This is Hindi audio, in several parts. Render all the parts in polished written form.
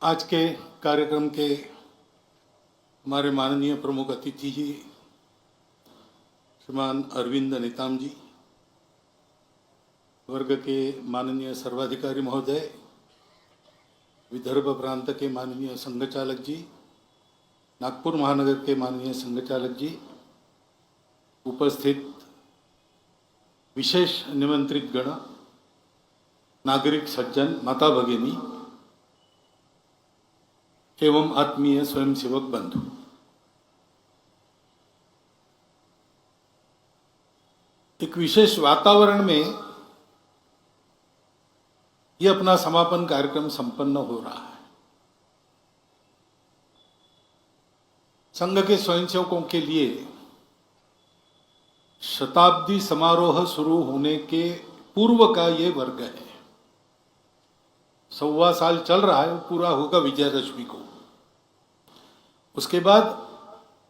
आज के कार्यक्रम के हमारे माननीय प्रमुख अतिथि जी श्रीमान अरविंद नेताम जी, वर्ग के माननीय सर्वाधिकारी महोदय, विदर्भ प्रांत के माननीय संघचालक जी, नागपुर महानगर के माननीय संघचालक जी, उपस्थित विशेष निमंत्रित गण, नागरिक सज्जन, माता भगिनी एवं आत्मीय स्वयंसेवक बंधु, एक विशेष वातावरण में यह अपना समापन कार्यक्रम संपन्न हो रहा है। संघ के स्वयंसेवकों के लिए शताब्दी समारोह शुरू होने के पूर्व का ये वर्ग है। 1.25 साल चल रहा है, वो पूरा होगा विजयदशमी को। उसके बाद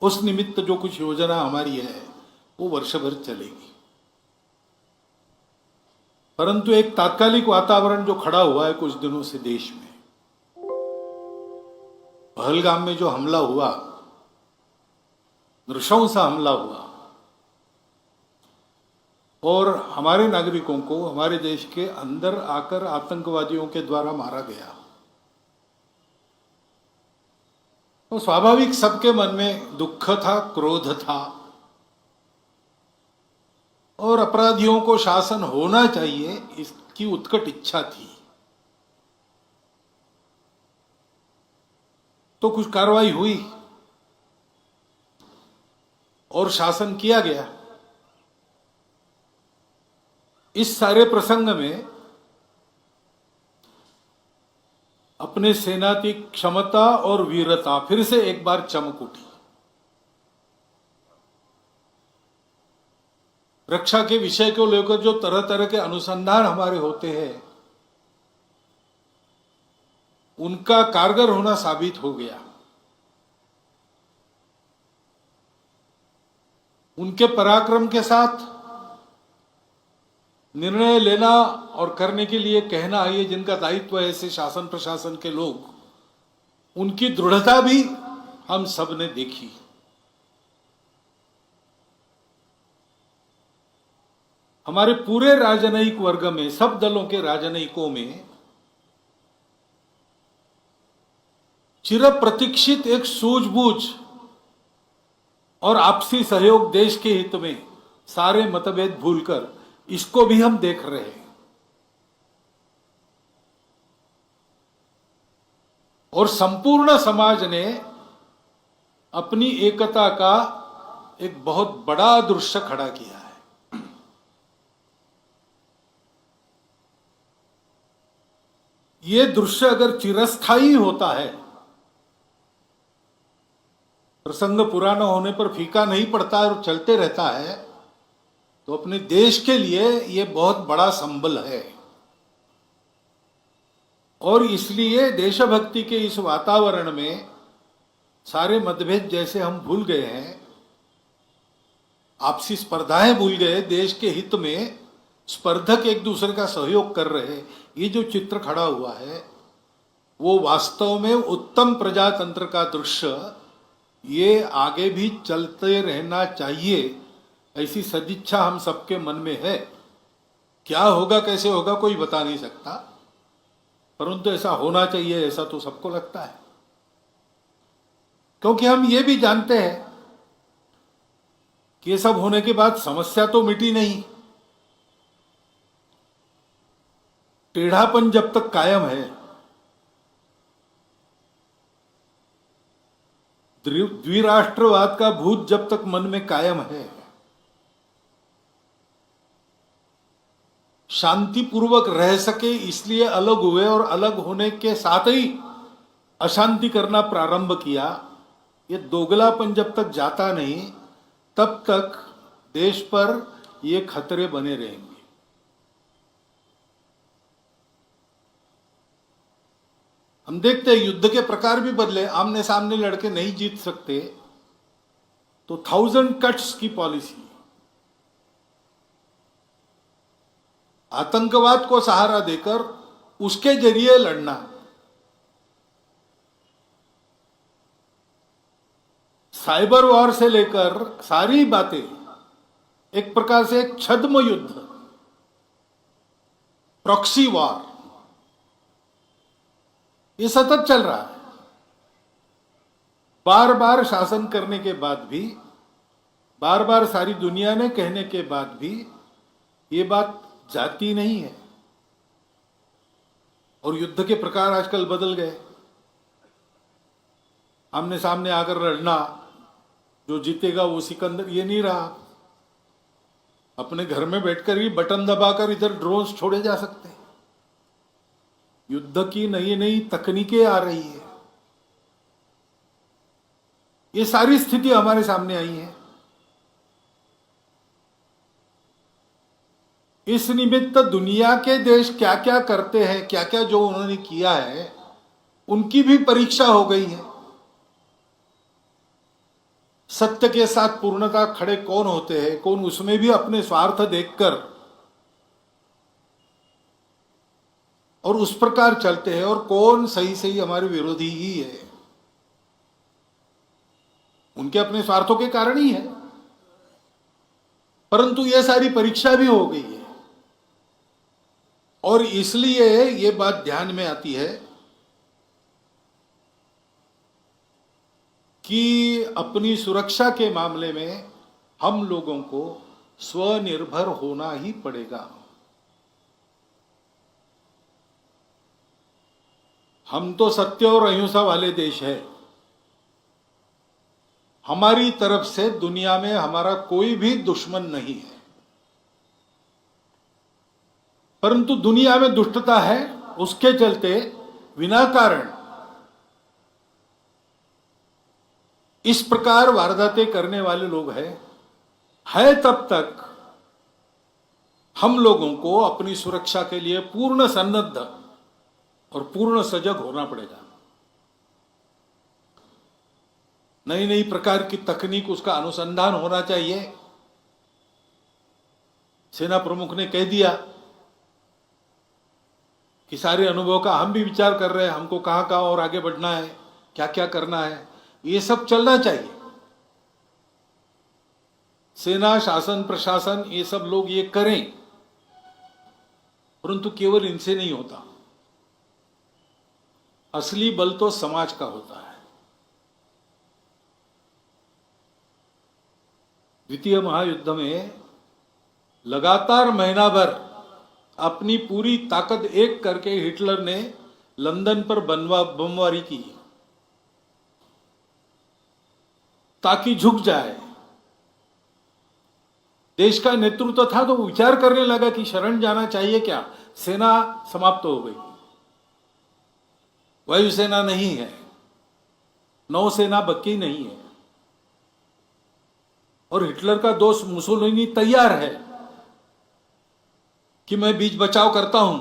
उस निमित्त जो कुछ योजना हमारी है वो वर्ष भर चलेगी। परंतु एक तात्कालिक वातावरण जो खड़ा हुआ है कुछ दिनों से देश में, पहलगाम में जो हमला हुआ, नृशंस हमला हुआ और हमारे नागरिकों को हमारे देश के अंदर आकर आतंकवादियों के द्वारा मारा गया, तो स्वाभाविक सबके मन में दुख था, क्रोध था और अपराधियों को शासन होना चाहिए इसकी उत्कट इच्छा थी। तो कुछ कार्रवाई हुई और शासन किया गया। इस सारे प्रसंग में अपने सेना की क्षमता और वीरता फिर से एक बार चमक उठी। रक्षा के विषय को लेकर जो तरह तरह के अनुसंधान हमारे होते हैं उनका कारगर होना साबित हो गया। उनके पराक्रम के साथ निर्णय लेना और करने के लिए कहना, ये जिनका दायित्व है ऐसे शासन प्रशासन के लोग, उनकी दृढ़ता भी हम सब ने देखी। हमारे पूरे राजनयिक वर्ग में, सब दलों के राजनयिकों में चिर प्रतीक्षित एक सूझबूझ और आपसी सहयोग, देश के हित में सारे मतभेद भूलकर, इसको भी हम देख रहे हैं। और संपूर्ण समाज ने अपनी एकता का एक बहुत बड़ा दृश्य खड़ा किया है। ये दृश्य अगर चिरस्थायी होता है, प्रसंग पुराना होने पर फीका नहीं पड़ता और चलते रहता है, तो अपने देश के लिए ये बहुत बड़ा संबल है। और इसलिए देशभक्ति के इस वातावरण में सारे मतभेद जैसे हम भूल गए हैं, आपसी स्पर्धाएं भूल गए, देश के हित में स्पर्धक एक दूसरे का सहयोग कर रहे, ये जो चित्र खड़ा हुआ है वो वास्तव में उत्तम प्रजातंत्र का दृश्य, ये आगे भी चलते रहना चाहिए, ऐसी सदिच्छा हम सबके मन में है। क्या होगा, कैसे होगा, कोई बता नहीं सकता, परंतु ऐसा होना चाहिए, ऐसा तो सबको लगता है। क्योंकि हम ये भी जानते हैं कि ये सब होने के बाद समस्या तो मिटी नहीं। टेढ़ापन जब तक कायम है, द्विराष्ट्रवाद का भूत जब तक मन में कायम है, शांतिपूर्वक रह सके इसलिए अलग हुए और अलग होने के साथ ही अशांति करना प्रारंभ किया, ये दोगलापन जब तक जाता नहीं तब तक देश पर ये खतरे बने रहेंगे। हम देखते हैं युद्ध के प्रकार भी बदले, आमने सामने लड़के नहीं जीत सकते तो 1000 कट्स की पॉलिसी, आतंकवाद को सहारा देकर उसके जरिए लड़ना, साइबर वॉर से लेकर सारी बातें एक प्रकार से एक छद्म युद्ध, प्रॉक्सी वॉर, ये सतत चल रहा है। बार बार शासन करने के बाद भी, बार बार सारी दुनिया ने कहने के बाद भी ये बात जाती नहीं है। और युद्ध के प्रकार आजकल बदल गए। आमने सामने आकर लड़ना, जो जीतेगा वो सिकंदर, ये नहीं रहा। अपने घर में बैठकर ही बटन दबाकर इधर ड्रोन्स छोड़े जा सकते हैं। युद्ध की नई नई तकनीकें आ रही है। ये सारी स्थिति हमारे सामने आई है। इस निमित्त दुनिया के देश क्या क्या करते हैं, क्या क्या जो उन्होंने किया है, उनकी भी परीक्षा हो गई है। सत्य के साथ पूर्णता खड़े कौन होते हैं, कौन उसमें भी अपने स्वार्थ देखकर और उस प्रकार चलते हैं, और कौन सही सही हमारे विरोधी ही है। उनके अपने स्वार्थों के कारण ही है, परंतु यह सारी परीक्षा भी हो गई है। और इसलिए ये बात ध्यान में आती है कि अपनी सुरक्षा के मामले में हम लोगों को स्वनिर्भर होना ही पड़ेगा। हम तो सत्य और अहिंसा वाले देश है। हमारी तरफ से दुनिया में हमारा कोई भी दुश्मन नहीं है, परंतु दुनिया में दुष्टता है, उसके चलते विनाकारण इस प्रकार वारदातें करने वाले लोग है तब तक हम लोगों को अपनी सुरक्षा के लिए पूर्ण सन्नद्ध और पूर्ण सजग होना पड़ेगा। नई नई प्रकार की तकनीक, उसका अनुसंधान होना चाहिए। सेना प्रमुख ने कह दिया कि सारे अनुभव का हम भी विचार कर रहे हैं, हमको कहां कहां और आगे बढ़ना है, क्या क्या करना है, ये सब चलना चाहिए। सेना, शासन, प्रशासन, ये सब लोग ये करें, परंतु केवल इनसे नहीं होता। असली बल तो समाज का होता है। द्वितीय महायुद्ध में लगातार महीना भर अपनी पूरी ताकत एक करके हिटलर ने लंदन पर बमबारी की ताकि झुक जाए। देश का नेतृत्व था तो विचार करने लगा कि शरण जाना चाहिए क्या। सेना समाप्त हो गई, वायुसेना नहीं है, नौसेना बकी नहीं है, और हिटलर का दोस्त मुसोलिनी तैयार है कि मैं बीच बचाव करता हूं।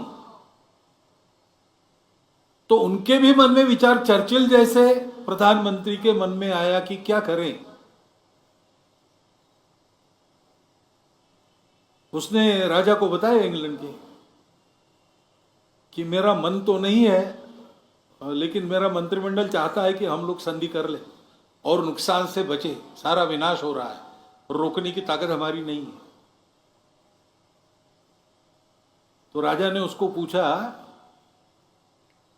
तो उनके भी मन में विचार, चर्चिल जैसे प्रधानमंत्री के मन में आया कि क्या करें। उसने राजा को बताया इंग्लैंड के कि मेरा मन तो नहीं है, लेकिन मेरा मंत्रिमंडल चाहता है कि हम लोग संधि कर ले और नुकसान से बचे। सारा विनाश हो रहा है और रोकने की ताकत हमारी नहीं है। तो राजा ने उसको पूछा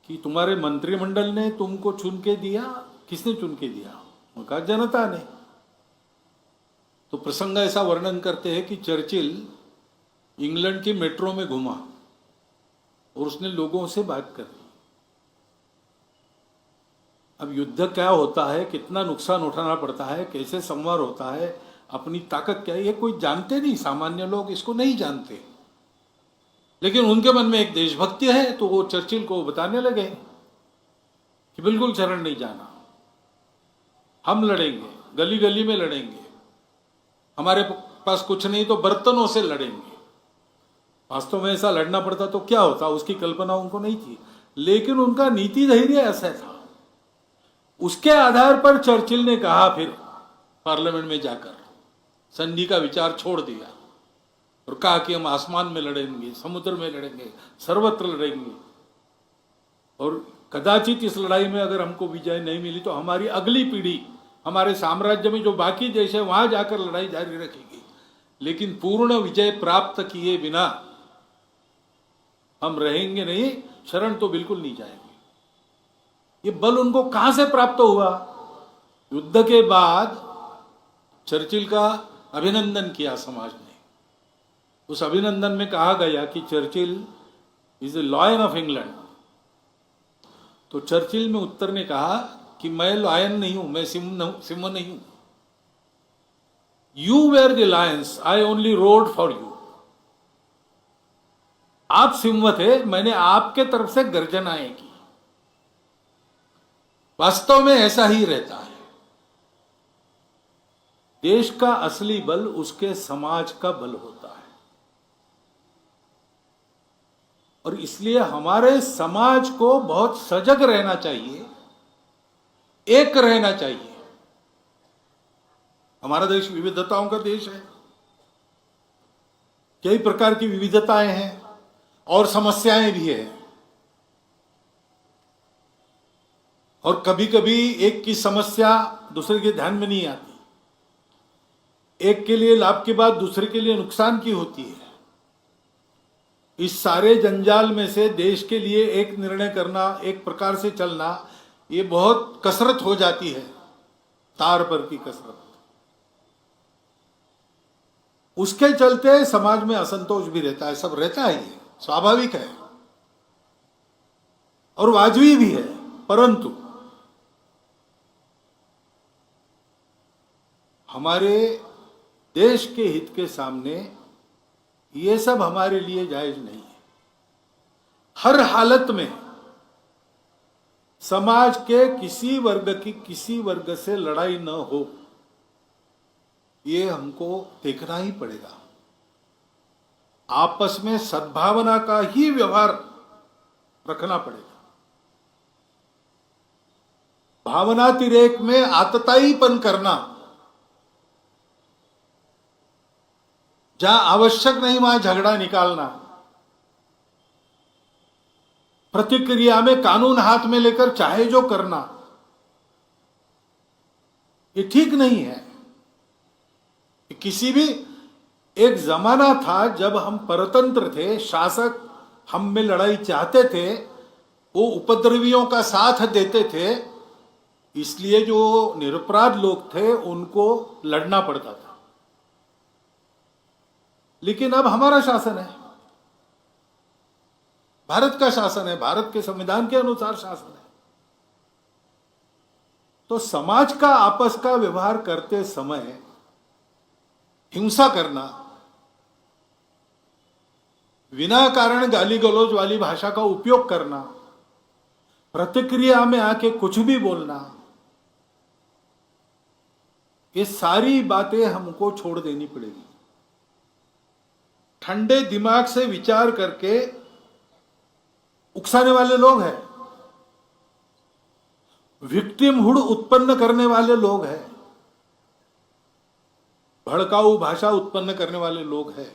कि तुम्हारे मंत्रिमंडल ने तुमको चुन के दिया, किसने चुन के दिया? उन्होंने कहा जनता ने। तो प्रसंग ऐसा वर्णन करते हैं कि चर्चिल इंग्लैंड की मेट्रो में घूमा और उसने लोगों से बात कर ली। अब युद्ध क्या होता है, कितना नुकसान उठाना पड़ता है, कैसे संवार होता है, अपनी ताकत क्या है, ये कोई जानते नहीं। सामान्य लोग इसको नहीं जानते, लेकिन उनके मन में एक देशभक्ति है, तो वो चर्चिल को बताने लगे कि बिल्कुल शरण नहीं जाना, हम लड़ेंगे, गली गली में लड़ेंगे, हमारे पास कुछ नहीं तो बर्तनों से लड़ेंगे। वास्तव में ऐसा लड़ना पड़ता तो क्या होता, उसकी कल्पना उनको नहीं थी, लेकिन उनका नीति धैर्य ऐसा था। उसके आधार पर चर्चिल ने कहा, फिर पार्लियामेंट में जाकर संधि का विचार छोड़ दिया और कहा कि हम आसमान में लड़ेंगे, समुद्र में लड़ेंगे, सर्वत्र लड़ेंगे, और कदाचित इस लड़ाई में अगर हमको विजय नहीं मिली तो हमारी अगली पीढ़ी हमारे साम्राज्य में जो बाकी देश है वहां जाकर लड़ाई जारी रखेगी, लेकिन पूर्ण विजय प्राप्त किए बिना हम रहेंगे नहीं, शरण तो बिल्कुल नहीं जाएंगे। ये बल उनको कहां से प्राप्त हुआ? युद्ध के बाद चर्चिल का अभिनंदन किया समाज ने। उस अभिनंदन में कहा गया कि Churchill is a lion of England. तो चर्चिल में उत्तर ने कहा कि मैं लॉयन नहीं हूं, मैं सिंह नहीं हूं। You were the lions, I only roared for you. आप सिंह थे, मैंने आपके तरफ से गर्जनाएं की। वास्तव में ऐसा ही रहता है। देश का असली बल उसके समाज का बल होता है, और इसलिए हमारे समाज को बहुत सजग रहना चाहिए, एक रहना चाहिए। हमारा देश विविधताओं का देश है, कई प्रकार की विविधताएं हैं और समस्याएं भी है, और कभी कभी एक की समस्या दूसरे के ध्यान में नहीं आती। एक के लिए लाभ की बात दूसरे के लिए नुकसान की होती है। इस सारे जंजाल में से देश के लिए एक निर्णय करना, एक प्रकार से चलना, ये बहुत कसरत हो जाती है, तार पर की कसरत। उसके चलते समाज में असंतोष भी रहता है, सब रहता है, ये स्वाभाविक है और वाजबी भी है। परंतु हमारे देश के हित के सामने ये सब हमारे लिए जायज नहीं है। हर हालत में समाज के किसी वर्ग की किसी वर्ग से लड़ाई न हो, ये हमको देखना ही पड़ेगा। आपस में सद्भावना का ही व्यवहार रखना पड़ेगा। भावनातिरेक में आतताईपन करना, जहां आवश्यक नहीं वहां झगड़ा निकालना, प्रतिक्रिया में कानून हाथ में लेकर चाहे जो करना, ये ठीक नहीं है। किसी भी एक जमाना था जब हम परतंत्र थे, शासक हम में लड़ाई चाहते थे, वो उपद्रवियों का साथ देते थे, इसलिए जो निरपराध लोग थे उनको लड़ना पड़ता था। लेकिन अब हमारा शासन है, भारत का शासन है, भारत के संविधान के अनुसार शासन है। तो समाज का आपस का व्यवहार करते समय हिंसा करना, बिना कारण गाली गलौज वाली भाषा का उपयोग करना, प्रतिक्रिया में आके कुछ भी बोलना, ये सारी बातें हमको छोड़ देनी पड़ेगी। ठंडे दिमाग से विचार करके उकसाने वाले लोग हैं, विक्टिमहुड उत्पन्न करने वाले लोग हैं, भड़काऊ भाषा उत्पन्न करने वाले लोग हैं,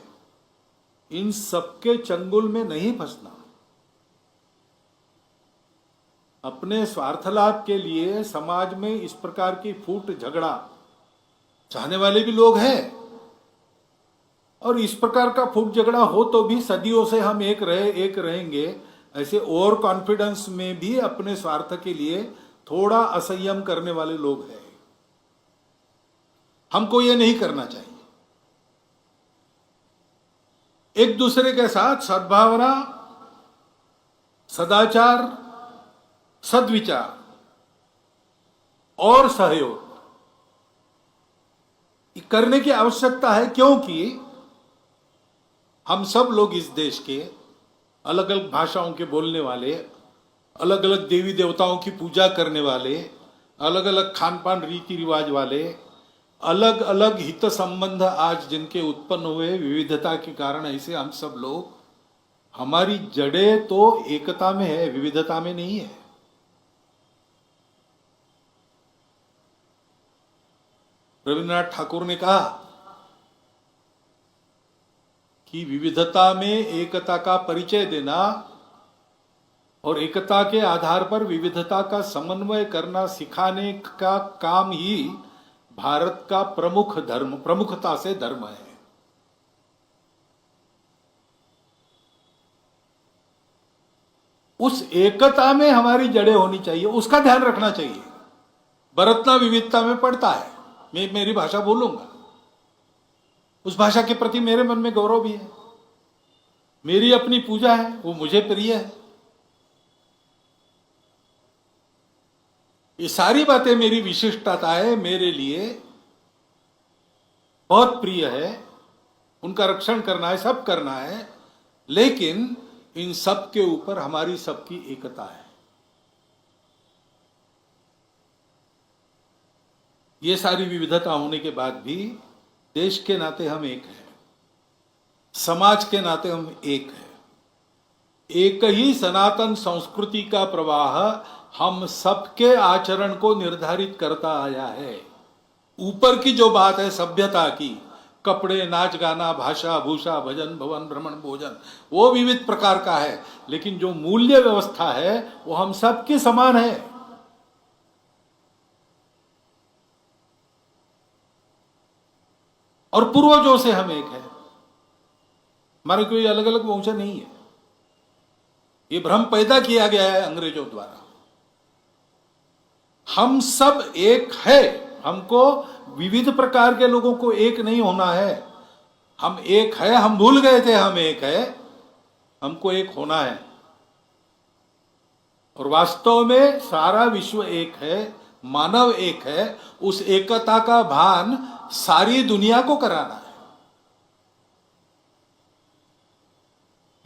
इन सबके चंगुल में नहीं फंसना। अपने स्वार्थ लाभ के लिए समाज में इस प्रकार की फूट झगड़ा चाहने वाले भी लोग हैं, और इस प्रकार का फूट झगड़ा हो तो भी सदियों से हम एक रहेंगे, ऐसे ओवर कॉन्फिडेंस में भी अपने स्वार्थ के लिए थोड़ा असंयम करने वाले लोग हैं। हमको ये नहीं करना चाहिए। एक दूसरे के साथ सद्भावना, सदाचार, सद्विचार और सहयोग करने की आवश्यकता है, क्योंकि हम सब लोग इस देश के अलग अलग भाषाओं के बोलने वाले, अलग अलग देवी देवताओं की पूजा करने वाले, अलग अलग खान पान रीति रिवाज वाले, अलग अलग हित संबंध आज जिनके उत्पन्न हुए विविधता के कारण, ऐसे हम सब लोग, हमारी जड़ें तो एकता में है, विविधता में नहीं है। रविन्द्रनाथ ठाकुर ने कहा कि विविधता में एकता का परिचय देना और एकता के आधार पर विविधता का समन्वय करना सिखाने का काम ही भारत का प्रमुखता से धर्म है। उस एकता में हमारी जड़ें होनी चाहिए, उसका ध्यान रखना चाहिए। बरतना विविधता में पड़ता है। मैं मेरी भाषा बोलूंगा, उस भाषा के प्रति मेरे मन में गौरव भी है। मेरी अपनी पूजा है, वो मुझे प्रिय है। ये सारी बातें मेरी विशिष्टता है, मेरे लिए बहुत प्रिय है। उनका रक्षण करना है, सब करना है, लेकिन इन सब के ऊपर हमारी सबकी एकता है। ये सारी विविधता होने के बाद भी देश के नाते हम एक हैं, समाज के नाते हम एक हैं। एक ही सनातन संस्कृति का प्रवाह हम सबके आचरण को निर्धारित करता आया है। ऊपर की जो बात है सभ्यता की, कपड़े, नाच गाना, भाषा भूषा, भजन भवन, भ्रमण भोजन, वो विविध प्रकार का है, लेकिन जो मूल्य व्यवस्था है वो हम सबके समान है। और पूर्वजों से हम एक है, हमारे कोई अलग अलग वंश नहीं है। ये भ्रम पैदा किया गया है अंग्रेजों द्वारा। हम सब एक है, हमको विविध प्रकार के लोगों को एक नहीं होना है। हम एक है, हम भूल गए थे हम एक है, हमको एक होना है। और वास्तव में सारा विश्व एक है, मानव एक है। उस एकता का भान सारी दुनिया को कराना है।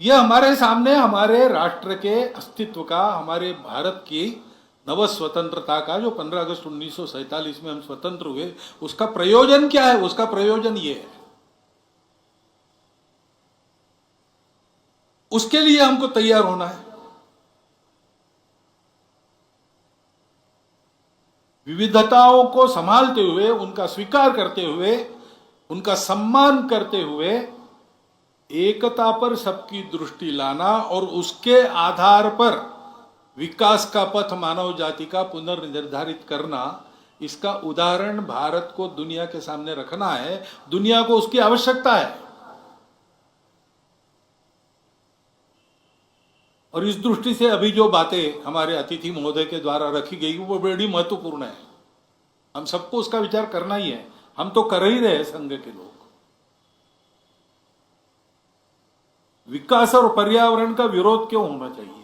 यह हमारे सामने हमारे राष्ट्र के अस्तित्व का, हमारे भारत की नव स्वतंत्रता का, जो 15 अगस्त 1947 में हम स्वतंत्र हुए, उसका प्रयोजन क्या है? उसका प्रयोजन ये है। उसके लिए हमको तैयार होना है। विविधताओं को संभालते हुए, उनका स्वीकार करते हुए, उनका सम्मान करते हुए, एकता पर सबकी दृष्टि लाना और उसके आधार पर विकास का पथ मानव जाति का पुनर्निर्धारित करना, इसका उदाहरण भारत को दुनिया के सामने रखना है। दुनिया को उसकी आवश्यकता है। और इस दृष्टि से अभी जो बातें हमारे अतिथि महोदय के द्वारा रखी गई वो बड़ी महत्वपूर्ण है। हम सबको उसका विचार करना ही है। हम तो कर ही रहे संघ के लोग। विकास और पर्यावरण का विरोध क्यों होना चाहिए?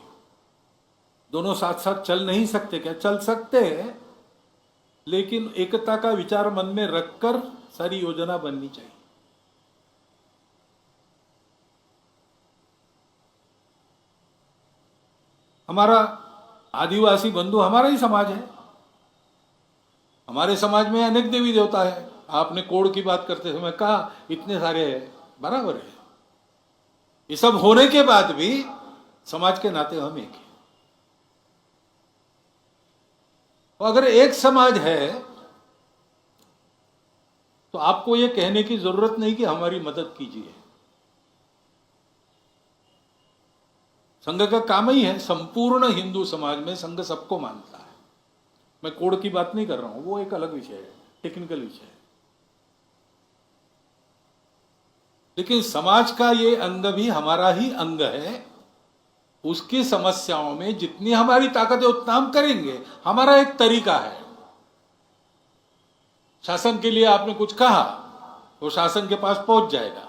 दोनों साथ साथ चल नहीं सकते क्या? चल सकते हैं, लेकिन एकता का विचार मन में रखकर सारी योजना बननी चाहिए। हमारा आदिवासी बंधु हमारा ही समाज है। हमारे समाज में अनेक देवी देवता है। आपने कोड की बात करते समय कहा इतने सारे हैं, बराबर है। ये सब होने के बाद भी समाज के नाते हम एक हैं। तो अगर एक समाज है तो आपको ये कहने की जरूरत नहीं कि हमारी मदद कीजिए। संघ का काम ही है, संपूर्ण हिंदू समाज में संघ सबको मानता है। मैं कोड की बात नहीं कर रहा हूं, वो एक अलग विषय है, टेक्निकल विषय है। लेकिन समाज का ये अंग भी हमारा ही अंग है। उसकी समस्याओं में जितनी हमारी ताकत है उतना हम करेंगे। हमारा एक तरीका है। शासन के लिए आपने कुछ कहा, वो शासन के पास पहुंच जाएगा,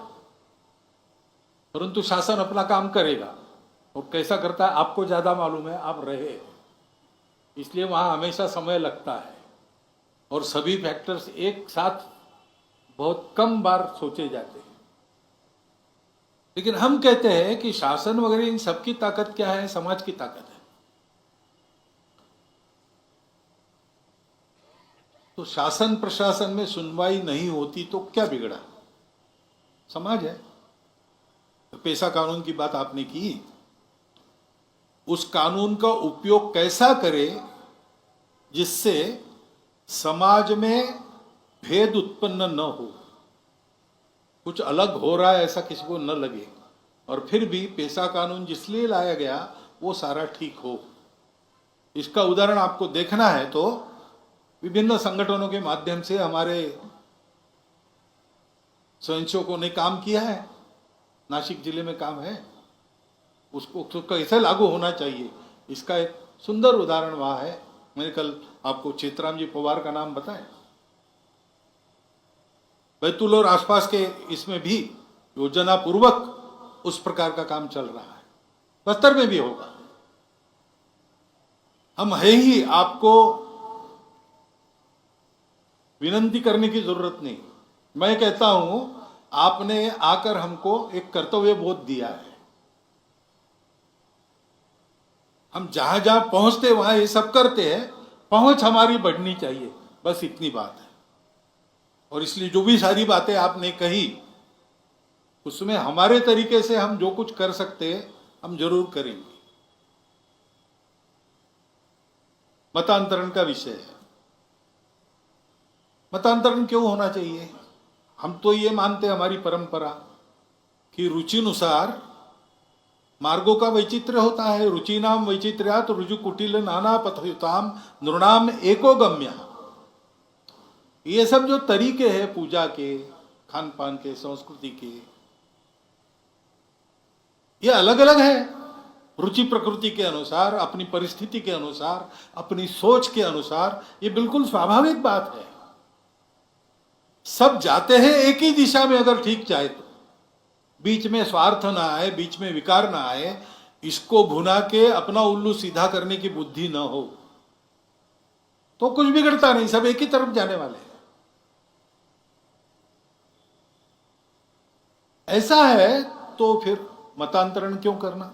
परंतु शासन अपना काम करेगा। वो कैसा करता है आपको ज्यादा मालूम है, आप रहे, इसलिए वहां हमेशा समय लगता है और सभी फैक्टर्स एक साथ बहुत कम बार सोचे जाते हैं। लेकिन हम कहते हैं कि शासन वगैरह इन सबकी ताकत क्या है? समाज की ताकत है। तो शासन प्रशासन में सुनवाई नहीं होती तो क्या बिगड़ा? समाज है। तो पेशा कानून की बात आपने की, उस कानून का उपयोग कैसा करे जिससे समाज में भेद उत्पन्न न हो, कुछ अलग हो रहा है ऐसा किसी को न लगे। और फिर भी पेशा कानून जिसलिए लाया गया वो सारा ठीक हो। इसका उदाहरण आपको देखना है तो विभिन्न संगठनों के माध्यम से हमारे स्वयंसेवकों ने काम किया है, नासिक जिले में काम है, उसको कैसे लागू होना चाहिए इसका एक सुंदर उदाहरण वहां है। मैंने कल आपको चेतराम जी पवार का नाम बताया। बैतूल और आसपास के इसमें भी योजना पूर्वक उस प्रकार का काम चल रहा है, बस्तर में भी होगा। हम है ही, आपको विनंती करने की जरूरत नहीं। मैं कहता हूं आपने आकर हमको एक कर्तव्य बोध दिया है, हम जहां जहां पहुंचते वहां ये सब करते हैं, पहुंच हमारी बढ़नी चाहिए, बस इतनी बात है। और इसलिए जो भी सारी बातें आपने कही उसमें हमारे तरीके से हम जो कुछ कर सकते हैं हम जरूर करेंगे। मतांतरण का विषय है, मतांतरण क्यों होना चाहिए? हम तो ये मानते हैं हमारी परंपरा कि रुचिनुसार मार्गों का वैचित्र्य होता है। रुचिनाम वैचित्र्यात् रुजु कुटिल नाना पथयुताम नृणाम एको गम्य। ये सब जो तरीके हैं पूजा के, खान पान के, संस्कृति के, ये अलग अलग है। रुचि प्रकृति के अनुसार, अपनी परिस्थिति के अनुसार, अपनी सोच के अनुसार, ये बिल्कुल स्वाभाविक बात है। सब जाते हैं एक ही दिशा में अगर ठीक चाहे तो, बीच में स्वार्थ ना आए, बीच में विकार ना आए, इसको भुना के अपना उल्लू सीधा करने की बुद्धि ना हो तो कुछ बिगड़ता नहीं, सब एक ही तरफ जाने वाले हैं। ऐसा है तो फिर मतांतरण क्यों करना?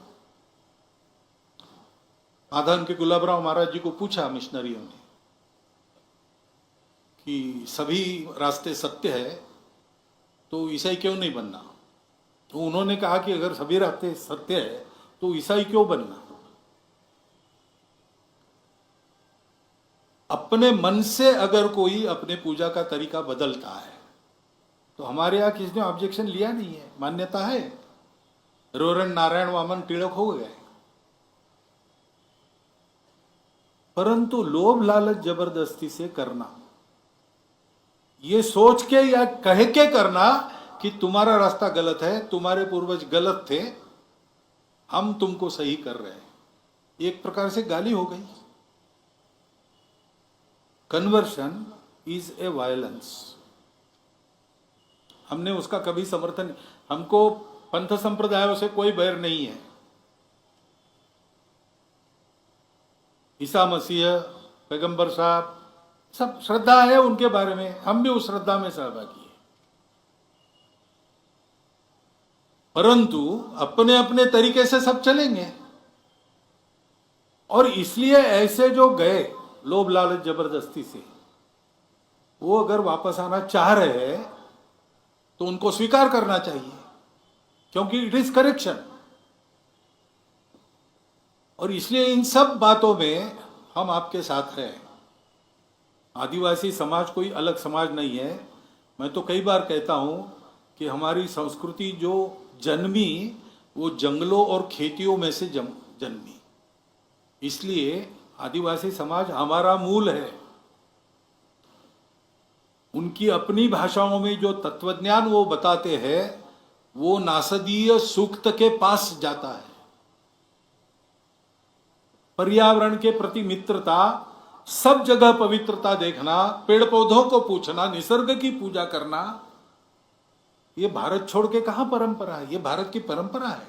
आधान के गुलाबराव महाराज जी को पूछा मिशनरियों ने कि सभी रास्ते सत्य है तो ईसाई क्यों नहीं बनना? तो उन्होंने कहा कि अगर सभी रास्ते सत्य है तो ईसाई क्यों बनना? अपने मन से अगर कोई अपने पूजा का तरीका बदलता है तो हमारे यहां किसी ने ऑब्जेक्शन लिया नहीं है, मान्यता है। रोरन नारायण वामन टिळक हो गए, परंतु लोभ लालच जबरदस्ती से करना, ये सोच के या कह के करना कि तुम्हारा रास्ता गलत है, तुम्हारे पूर्वज गलत थे, हम तुमको सही कर रहे हैं, एक प्रकार से गाली हो गई। Conversion is a violence. हमने उसका कभी समर्थन, हमको पंथ संप्रदायों से कोई बैर नहीं है। ईसा मसीह, पैगंबर साहब, सब श्रद्धा है उनके बारे में, हम भी उस श्रद्धा में सहभागी हैं, परंतु अपने अपने तरीके से सब चलेंगे। और इसलिए ऐसे जो गए लोभ लालच जबरदस्ती से, वो अगर वापस आना चाह रहे हैं तो उनको स्वीकार करना चाहिए, क्योंकि इट इज करेक्शन। और इसलिए इन सब बातों में हम आपके साथ हैं। आदिवासी समाज कोई अलग समाज नहीं है। मैं तो कई बार कहता हूं कि हमारी संस्कृति जो जन्मी वो जंगलों और खेतियों में से जन्मी, इसलिए आदिवासी समाज हमारा मूल है। उनकी अपनी भाषाओं में जो तत्वज्ञान वो बताते हैं वो नासदीय सूक्त के पास जाता है। पर्यावरण के प्रति मित्रता, सब जगह पवित्रता देखना, पेड़ पौधों को पूछना, निसर्ग की पूजा करना, ये भारत छोड़ के कहां परंपरा है? ये भारत की परंपरा है।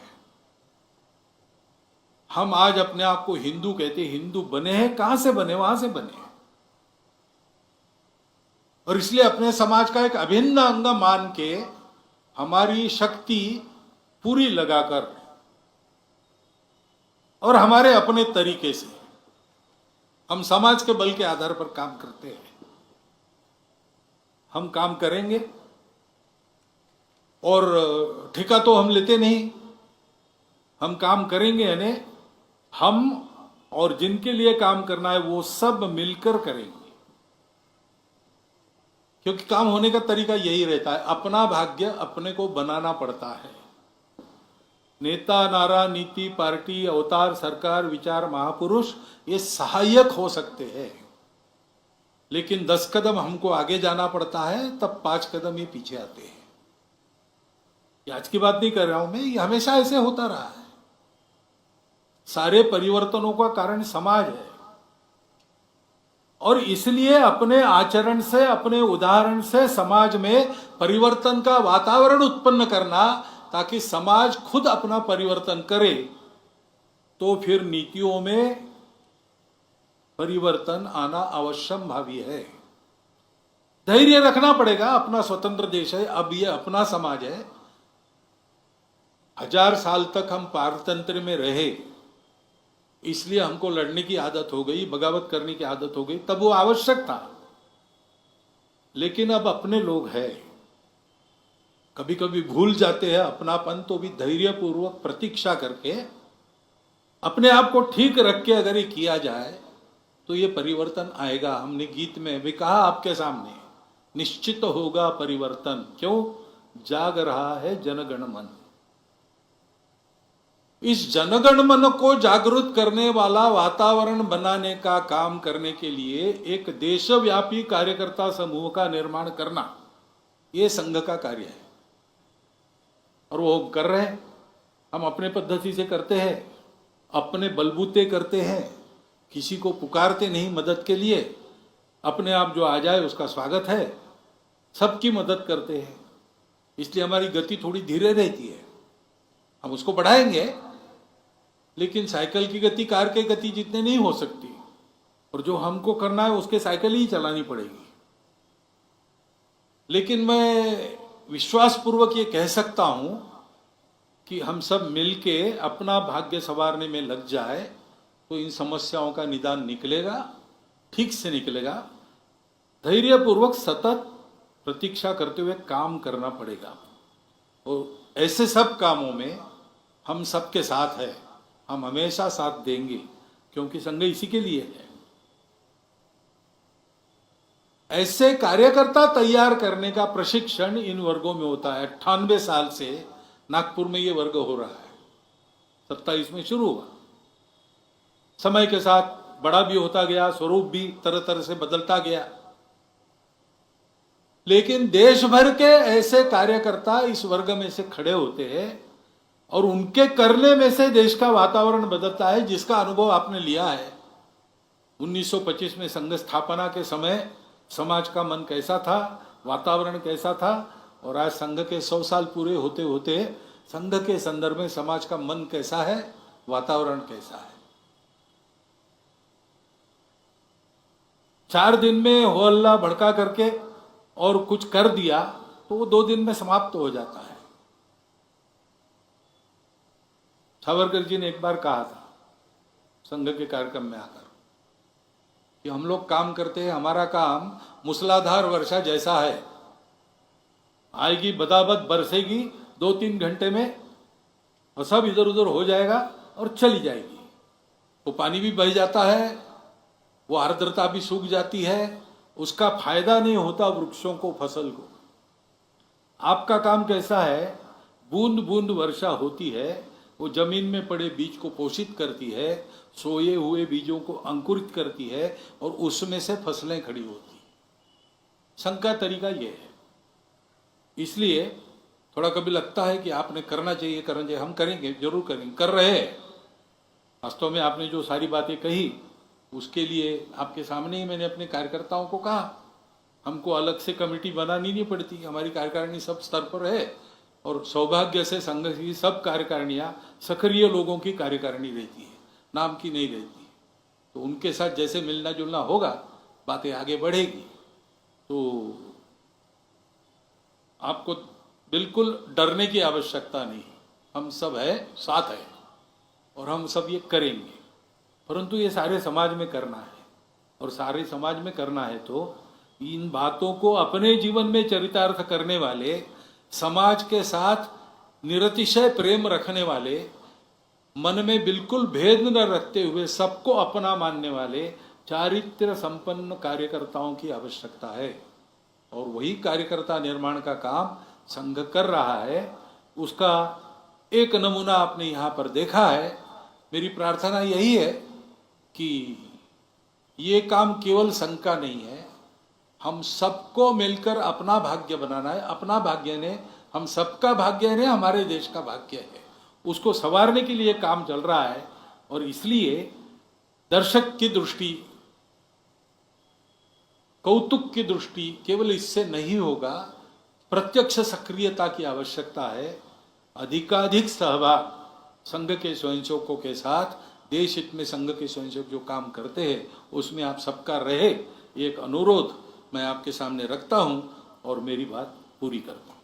हम आज अपने आप को हिंदू कहते, हिंदू बने हैं, कहां से बने? वहां से बने हैं। और इसलिए अपने समाज का एक अभिन्न अंग मान के हमारी शक्ति पूरी लगाकर और हमारे अपने तरीके से हम समाज के बल के आधार पर काम करते हैं। हम काम करेंगे और ठेका तो हम लेते नहीं, हम काम करेंगे, यानी हम और जिनके लिए काम करना है वो सब मिलकर करेंगे। क्योंकि काम होने का तरीका यही रहता है, अपना भाग्य अपने को बनाना पड़ता है। नेता, नारा, नीति, पार्टी, अवतार, सरकार, विचार, महापुरुष ये सहायक हो सकते हैं, लेकिन 10 कदम हमको आगे जाना पड़ता है, तब 5 कदम ये पीछे आते हैं। ये आज की बात नहीं कर रहा हूं मैं, ये हमेशा ऐसे होता रहा है। सारे परिवर्तनों का कारण समाज है, और इसलिए अपने आचरण से, अपने उदाहरण से समाज में परिवर्तन का वातावरण उत्पन्न करना, ताकि समाज खुद अपना परिवर्तन करे, तो फिर नीतियों में परिवर्तन आना अवश्यम भावी है। धैर्य रखना पड़ेगा, अपना स्वतंत्र देश है, अब ये अपना समाज है। 1000 साल तक हम पारतंत्र में रहे, इसलिए हमको लड़ने की आदत हो गई, बगावत करने की आदत हो गई, तब वो आवश्यक था। लेकिन अब अपने लोग हैं, कभी कभी भूल जाते हैं अपनापन, तो भी धैर्यपूर्वक प्रतीक्षा करके अपने आप को ठीक रख के अगर ये किया जाए तो ये परिवर्तन आएगा। हमने गीत में भी कहा आपके सामने, निश्चित होगा परिवर्तन, क्यों? जाग रहा है जनगण मन। इस जनगण मन को जागृत करने वाला वातावरण बनाने का काम करने के लिए एक देशव्यापी कार्यकर्ता समूह का निर्माण करना, ये संघ का कार्य है, और वो कर रहे हैं। हम अपने पद्धति से करते हैं, अपने बलबूते करते हैं, किसी को पुकारते नहीं मदद के लिए, अपने आप जो आ जाए उसका स्वागत है, सबकी मदद करते हैं। इसलिए हमारी गति थोड़ी धीरे रहती है, हम उसको बढ़ाएंगे, लेकिन साइकिल की गति कार की गति जितने नहीं हो सकती, और जो हमको करना है उसके साइकिल ही चलानी पड़ेगी। लेकिन मैं विश्वासपूर्वक ये कह सकता हूं कि हम सब मिलके अपना भाग्य संवारने में लग जाए तो इन समस्याओं का निदान निकलेगा, ठीक से निकलेगा। धैर्यपूर्वक सतत प्रतीक्षा करते हुए काम करना पड़ेगा, और ऐसे सब कामों में हम सबके साथ हैं, हम हमेशा साथ देंगे, क्योंकि संघ इसी के लिए है। ऐसे कार्यकर्ता तैयार करने का प्रशिक्षण इन वर्गों में होता है। 98 साल से नागपुर में ये वर्ग हो रहा है, 27 में शुरू हुआ। समय के साथ बड़ा भी होता गया, स्वरूप भी तरह तरह से बदलता गया, लेकिन देश भर के ऐसे कार्यकर्ता इस वर्ग में से खड़े होते हैं, और उनके करने में से देश का वातावरण बदलता है, जिसका अनुभव आपने लिया है। 1925 में संघ स्थापना के समय समाज का मन कैसा था, वातावरण कैसा था, और आज संघ के 100 साल पूरे होते होते संघ के संदर्भ में समाज का मन कैसा है, वातावरण कैसा है। 4 दिन में हो हल्ला भड़का करके और कुछ कर दिया तो वो 2 दिन में समाप्त हो जाता है। सावरकर जी ने एक बार कहा था संघ के कार्यक्रम में आकर कि हम लोग काम करते हैं, हमारा काम मूसलाधार वर्षा जैसा है, आएगी बदाबद बरसेगी 2-3 घंटे में, और सब इधर उधर हो जाएगा और चली जाएगी। वो पानी भी बह जाता है, वो आर्द्रता भी सूख जाती है, उसका फायदा नहीं होता वृक्षों को, फसल को। आपका काम कैसा है, बूंद बूंद वर्षा होती है, वो जमीन में पड़े बीज को पोषित करती है, सोए हुए बीजों को अंकुरित करती है, और उसमें से फसलें खड़ी होती। संघ का तरीका ये है। इसलिए थोड़ा कभी लगता है कि आपने करना चाहिए, करना चाहिए, हम करेंगे, जरूर करेंगे, कर रहे हैं। वास्तव में आपने जो सारी बातें कही उसके लिए आपके सामने ही मैंने अपने कार्यकर्ताओं को कहा, हमको अलग से कमेटी बनानी नहीं पड़ती, हमारी कार्यकारिणी सब स्तर पर है, और सौभाग्य से संघ की सब कार्यकारिणियाँ सक्रिय लोगों की कार्यकारिणी रहती है, नाम की नहीं रहती। तो उनके साथ जैसे मिलना जुलना होगा, बातें आगे बढ़ेगी। तो आपको बिल्कुल डरने की आवश्यकता नहीं, हम सब है, साथ है, और हम सब ये करेंगे। परंतु ये सारे समाज में करना है, और सारे समाज में करना है तो इन बातों को अपने जीवन में चरितार्थ करने वाले, समाज के साथ निरतिशय प्रेम रखने वाले, मन में बिल्कुल भेद न रखते हुए सबको अपना मानने वाले चारित्र संपन्न कार्यकर्ताओं की आवश्यकता है। और वही कार्यकर्ता निर्माण का काम संघ कर रहा है। उसका एक नमूना आपने यहाँ पर देखा है। मेरी प्रार्थना यही है कि ये काम केवल संघ का नहीं है, हम सबको मिलकर अपना भाग्य बनाना है। अपना भाग्य ने, हम सबका भाग्य ने, हमारे देश का भाग्य है, उसको संवारने के लिए काम चल रहा है। और इसलिए दर्शक की दृष्टि, कौतुक की दृष्टि केवल इससे नहीं होगा, प्रत्यक्ष सक्रियता की आवश्यकता है। अधिकाधिक सहभाग संघ के स्वयंसेवकों के साथ, देश हित में संघ के स्वयंसेवक जो काम करते हैं उसमें आप सबका रहे, एक अनुरोध मैं आपके सामने रखता हूं और मेरी बात पूरी करता हूं।